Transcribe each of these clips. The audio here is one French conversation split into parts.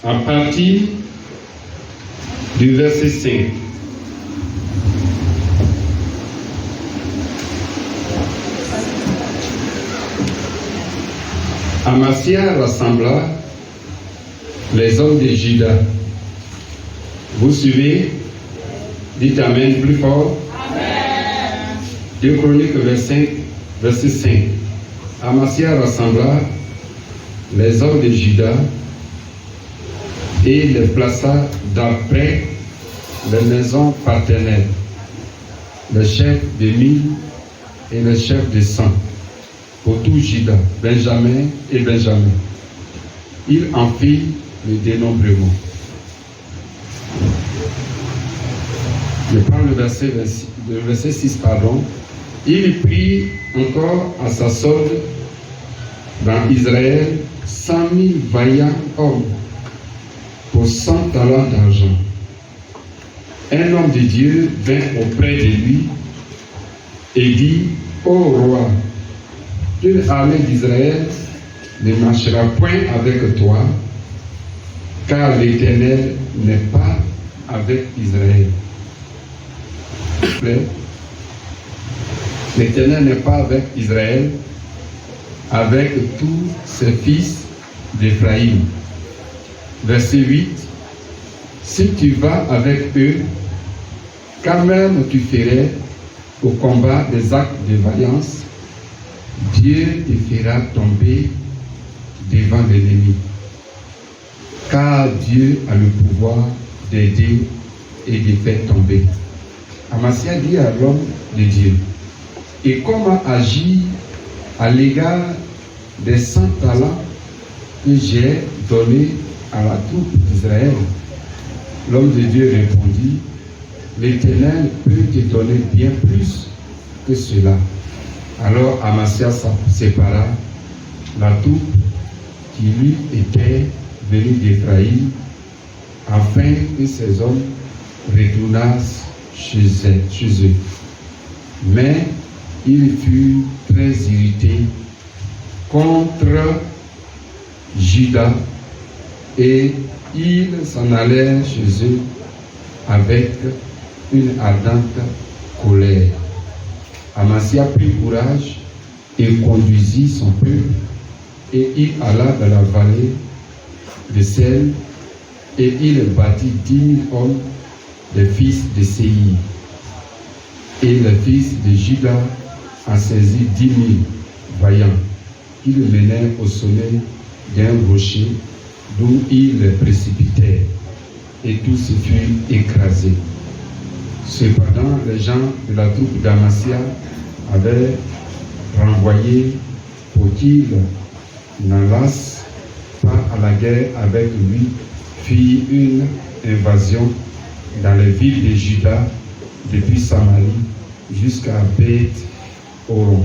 À partir du verset 5. Amasia rassembla les hommes de Juda. Vous suivez? Dites Amen plus fort. Amen. 2 Chroniques verset 5. Amasia rassembla les hommes de Juda et les plaça d'après les maisons paternelles, le chef de 1000 et le chef de 100, pour tout Juda, Benjamin et Benjamin. Il en fit le dénombrement. Je prends le verset 6, pardon. Il prit encore à sa solde dans Israël 100 000 vaillants hommes pour 100 talents d'argent. Un homme de Dieu vint auprès de lui et dit: Ô roi, une armée d'Israël ne marchera point avec toi, car l'Éternel n'est pas avec Israël. L'Éternel n'est pas avec Israël, avec tous ses fils d'Éphraïm. Verset 8. Si tu vas avec eux, quand même tu ferais au combat des actes de vaillance, Dieu te fera tomber devant l'ennemi. Car Dieu a le pouvoir d'aider et de faire tomber. Amasia dit à l'homme de Dieu: et comment agir à l'égard des 100 talents que j'ai donnés à la troupe d'Israël? L'homme de Dieu répondit: l'Éternel peut te donner bien plus que cela. Alors Amasia sépara la troupe qui lui était venue d'Éphraïm, afin que ces hommes retournassent chez eux. Mais il fut très irrité contre Juda et ils s'en allèrent chez eux avec une ardente colère. Amasia prit courage et conduisit son peuple, et il alla dans la vallée de Sel, et il bâtit 10 000 hommes, des fils de Séir. Et les fils de Juda en saisirent 10 000 vaillants. Ils le menèrent au sommet d'un rocher, d'où ils les précipitèrent, et tous se furent écrasés. Cependant, les gens de la troupe d'Amasia avaient renvoyé pour qu'ils n'allassent pas à la guerre avec lui, fit une invasion dans les villes de Juda, depuis Samarie jusqu'à Beth-Horon,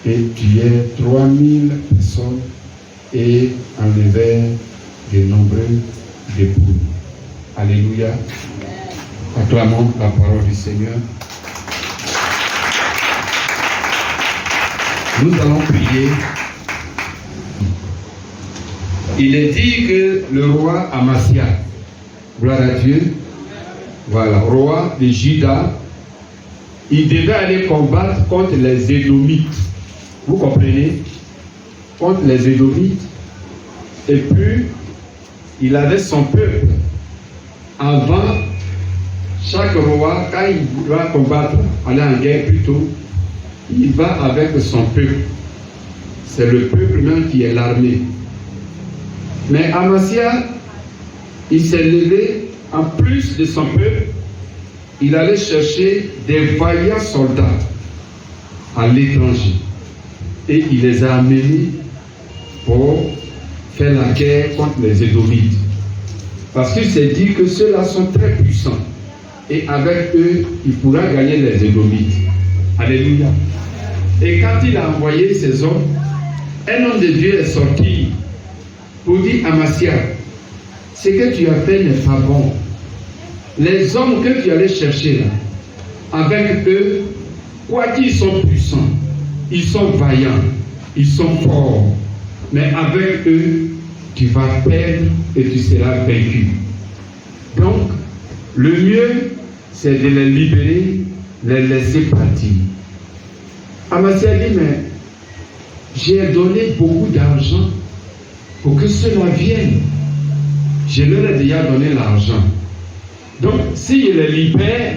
et tuèrent 3000 personnes et enlevèrent de nombreux dépouilles. Alléluia. Acclamons la parole du Seigneur. Nous allons prier. Il est dit que le roi Amasia, gloire à Dieu, voilà, roi de Juda, il devait aller combattre contre les Édomites. Vous comprenez? Contre les Édomites. Et puis, il avait son peuple. Avant, chaque roi, quand il doit combattre, aller en guerre plutôt, il va avec son peuple. C'est le peuple même qui est l'armée. Mais Amasia, il s'est levé, en plus de son peuple, il allait chercher des vaillants soldats à l'étranger. Et il les a amenés pour faire la guerre contre les Édomites. Parce qu'il s'est dit que ceux-là sont très puissants. Et avec eux, il pourra gagner les Édomites. Alléluia. Et quand il a envoyé ces hommes, un homme de Dieu est sorti pour dire à Amasia: ce que tu as fait n'est pas bon. Les hommes que tu allais chercher là, avec eux, quoi qu'ils sont puissants, ils sont vaillants, ils sont forts, mais avec eux, tu vas perdre et tu seras vaincu. Donc, le mieux, c'est de les libérer, les laisser partir. Amasia dit, mais j'ai donné beaucoup d'argent pour que ceux-là viennent. Je leur ai déjà donné l'argent. Donc, si je les libère,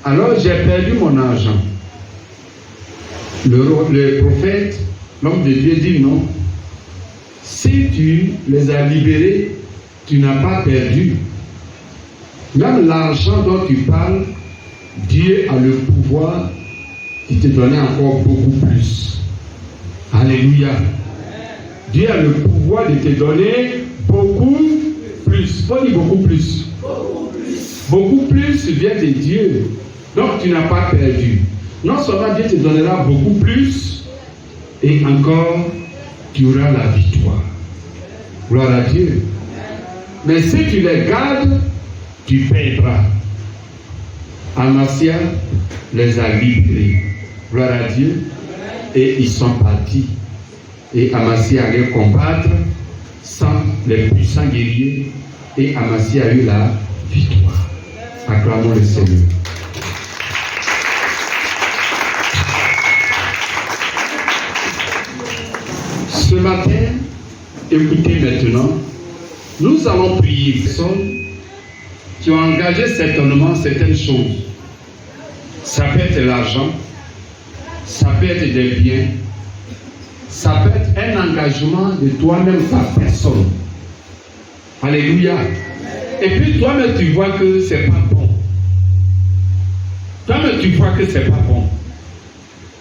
alors j'ai perdu mon argent. Le prophète, l'homme de Dieu dit non. Si tu les as libérés, tu n'as pas perdu. Même l'argent dont tu parles, Dieu a le pouvoir de te donner encore beaucoup plus. Alléluia. Dieu a le pouvoir de te donner beaucoup plus. Faut dire beaucoup plus. Beaucoup plus vient de Dieu. Donc tu n'as pas perdu. Non seulement Dieu te donnera beaucoup plus, et encore tu auras la victoire. Gloire à Dieu. Mais si tu les gardes, tu perdras. Amasia les a libérés. Gloire à Dieu. Et ils sont partis. Et Amasia allait combattre sans les puissants guerriers. Et Amasia a eu la victoire. Acclamons le Seigneur. Ce matin, écoutez maintenant, nous allons prier les personnes qui ont engagé certainement certaines choses. Ça peut être l'argent, ça peut être des biens, ça peut être un engagement de toi-même par personne. Alléluia. Et puis toi-même tu vois que c'est pas bon. Toi-même tu vois que c'est pas bon.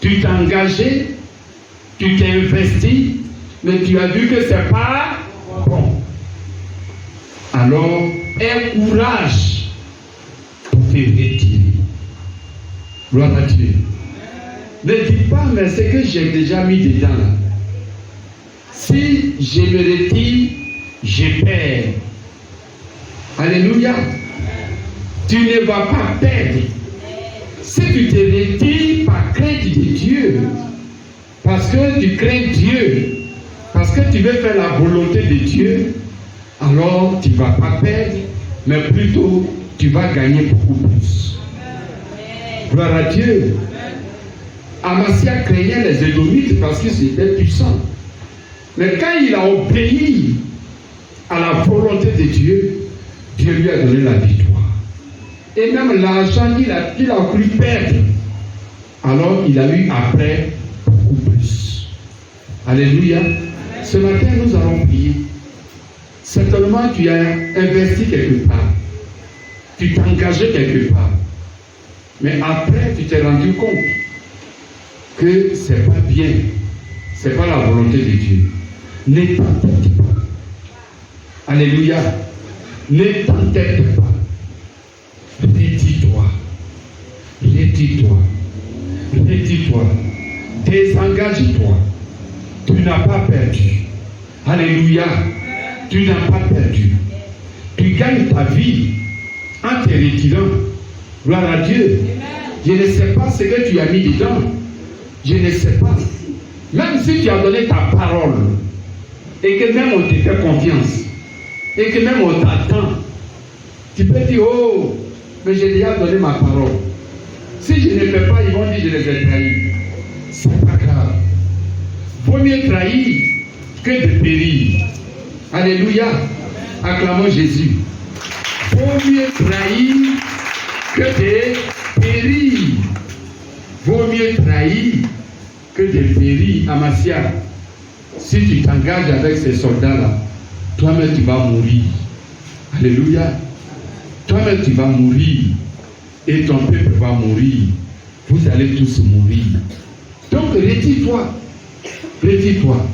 Tu t'es engagé, tu t'es investi, mais tu as vu que c'est pas bon. Alors, aie courage pour te retirer. Gloire à Dieu. Ne dis pas, mais c'est que j'ai déjà mis dedans là. Si je me retire, je perds. Alléluia. Tu ne vas pas perdre. Si tu te retires par crainte de Dieu, parce que tu crains Dieu, parce que tu veux faire la volonté de Dieu, alors tu ne vas pas perdre, mais plutôt tu vas gagner beaucoup plus. Gloire à Dieu. Amasia craignait les Édomites parce qu'ils étaient puissants. Mais quand il a obéi à la volonté de Dieu, Dieu lui a donné la victoire. Et même l'argent qu'il a cru perdre, alors il a eu après beaucoup plus. Alléluia. Ce matin, nous allons prier. Certainement, tu as investi quelque part. Tu t'es engagé quelque part. Mais après, tu t'es rendu compte que ce n'est pas bien. Ce n'est pas la volonté de Dieu. Ne t'entête pas. Alléluia. Ne t'entête pas. Retire-toi. Retire-toi. Retire-toi. Désengage-toi. Tu n'as pas perdu. Alléluia. Tu n'as pas perdu. Tu gagnes ta vie en te retirant. Gloire à Dieu. Je ne sais pas ce que tu as mis dedans. Je ne sais pas. Même si tu as donné ta parole et que même on te fait confiance et que même on t'attend, tu peux dire, oh, mais j'ai déjà donné ma parole. Si je ne fais pas, ils vont dire, je les ai trahis. C'est pas grave. Vaut mieux trahir que de périr. Alléluia. Acclamons Jésus. Vaut mieux trahir que de périr. Vaut mieux trahir que de périr. Amasia, si tu t'engages avec ces soldats-là, toi-même tu vas mourir. Alléluia. Toi-même tu vas mourir. Et ton peuple va mourir. Vous allez tous mourir. Donc retire-toi. Retire-toi.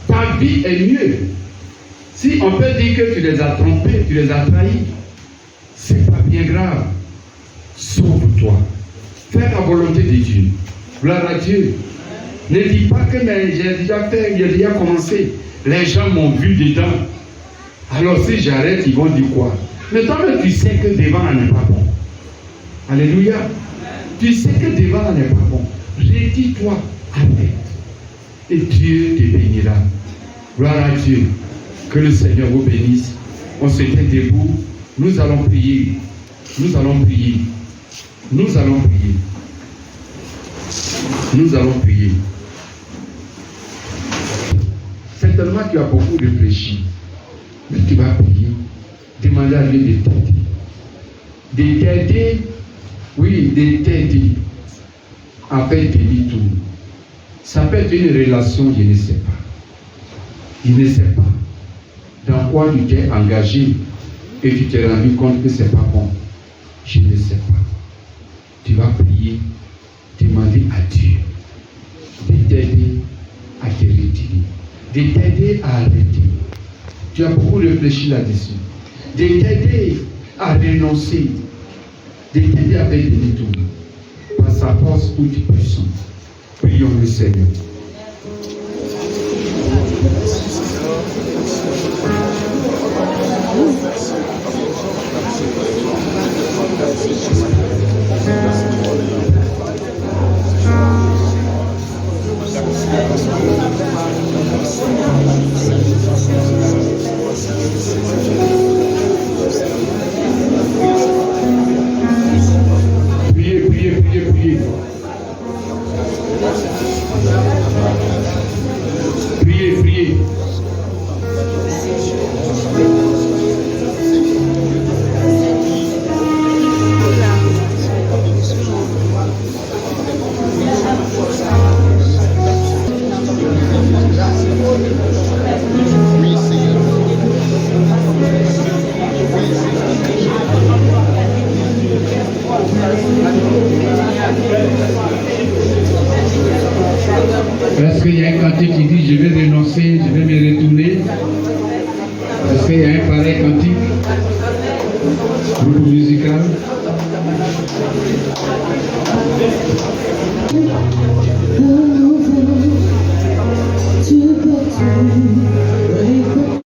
Ta vie est mieux. Si on peut dire que tu les as trompés, tu les as trahis, c'est pas bien grave. Sauve-toi. Fais la volonté de Dieu. Gloire à Dieu. Ne dis pas que mais j'ai déjà fait, j'ai déjà commencé. Les gens m'ont vu dedans. Alors si j'arrête, ils vont dire quoi? Mais toi-même, tu sais que devant n'est pas bon. Alléluia. Tu sais que devant n'est pas bon. Retire-toi. Arrête. Et Dieu te bénira. Gloire à Dieu. Que le Seigneur vous bénisse. On se tient debout. Nous allons prier. Nous allons prier. Nous allons prier. Nous allons prier. Certainement tu as beaucoup réfléchi. Mais tu vas prier. Demander à Dieu de t'aider. De t'aider. Oui, de t'aider. À faire demi-tour. Ça peut être une relation, je ne sais pas. Je ne sais pas dans quoi tu t'es engagé et tu t'es rendu compte que ce n'est pas bon. Je ne sais pas. Tu vas prier, demander à Dieu de t'aider à te retirer, de t'aider à arrêter. Tu as beaucoup réfléchi là-dessus. De t'aider à renoncer, de t'aider à faire demi-tour par sa force toute puissante. Prions le Seigneur. Priez, priez, priez, priez. Priez, priez. Est-ce qu'il y a un cantique qui dit je vais renoncer, je vais me retourner? Est-ce qu'il y a un pareil cantique? Groupe musical?